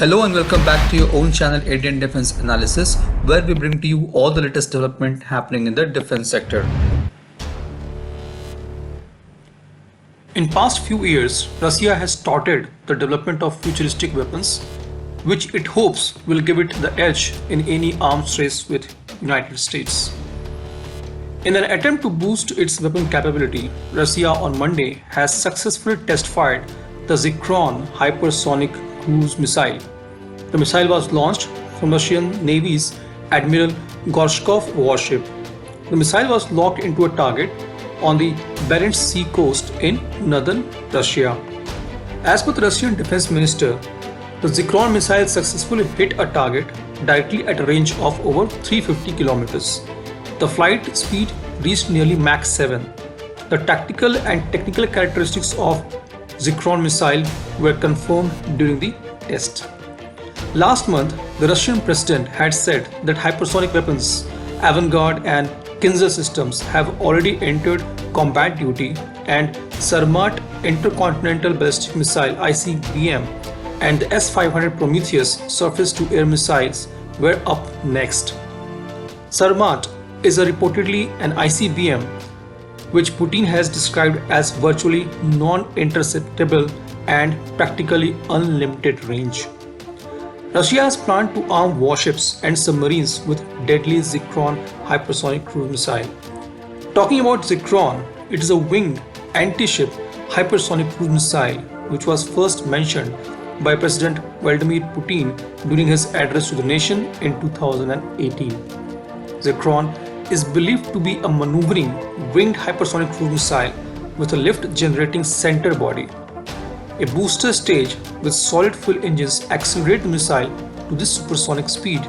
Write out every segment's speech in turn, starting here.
Hello and welcome back to your own channel Indian Defense Analysis, where we bring to you all the latest development happening in the defense sector. In past few years, Russia has started the development of futuristic weapons, which it hopes will give it the edge in any arms race with United States. In an attempt to boost its weapon capability, Russia on Monday has successfully test-fired the Zircon hypersonic cruise missile. The missile was launched from Russian Navy's Admiral Gorshkov warship. The missile was locked into a target on the Barents Sea coast in northern Russia. As per the Russian Defense Minister, the Zircon missile successfully hit a target directly at a range of over 350 kilometers. The flight speed reached nearly Mach 7. The tactical and technical characteristics of Zircon missile were confirmed during the test. Last month, the Russian president had said that hypersonic weapons, Avangard and Kinzhal systems have already entered combat duty, and Sarmat intercontinental ballistic missile ICBM and the S-500 Prometheus surface-to-air missiles were up next. Sarmat is reportedly an ICBM which Putin has described as virtually non-interceptable and practically unlimited range. Russia has planned to arm warships and submarines with deadly Zircon hypersonic cruise missile. Talking about Zircon, it is a winged anti-ship hypersonic cruise missile which was first mentioned by President Vladimir Putin during his address to the nation in 2018. Zircon is believed to be a maneuvering winged hypersonic cruise missile with a lift-generating center body. A booster stage with solid fuel engines accelerate the missile to this supersonic speed,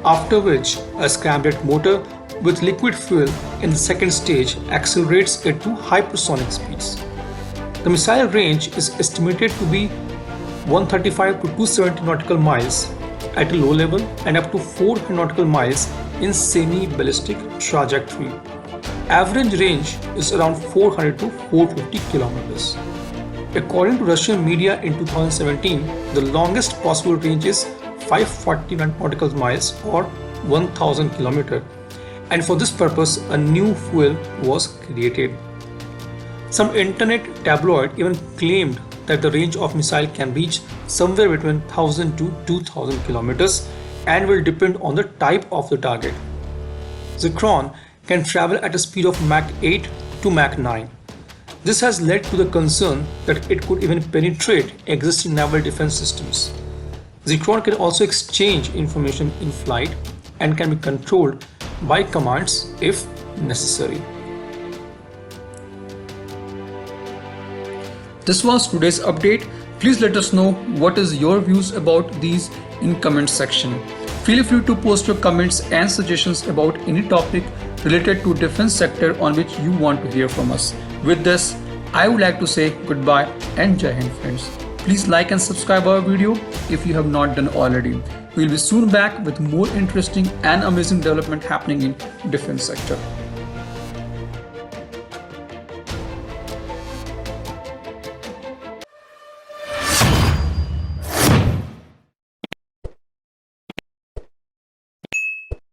after which a scramjet motor with liquid fuel in the second stage accelerates it to hypersonic speeds. The missile range is estimated to be 135 to 270 nautical miles at a low level and up to 400 nautical miles in semi-ballistic trajectory. Average range is around 400 to 450 kilometers. According to Russian media in 2017, the longest possible range is 540 nautical miles or 1000 kilometers, and for this purpose a new fuel was created. Some internet tabloid even claimed that the range of missile can reach somewhere between 1000 to 2000 kilometers and will depend on the type of the target. Zircon can travel at a speed of Mach 8 to Mach 9. This has led to the concern that it could even penetrate existing naval defense systems. Zircon can also exchange information in flight and can be controlled by commands if necessary. This was today's update. Please let us know what is your views about these in comment section. Feel free to post your comments and suggestions about any topic related to defense sector on which you want to hear from us. With this, I would like to say goodbye and Jai Hind friends. Please like and subscribe our video if you have not done already. We will be soon back with more interesting and amazing development happening in defense sector.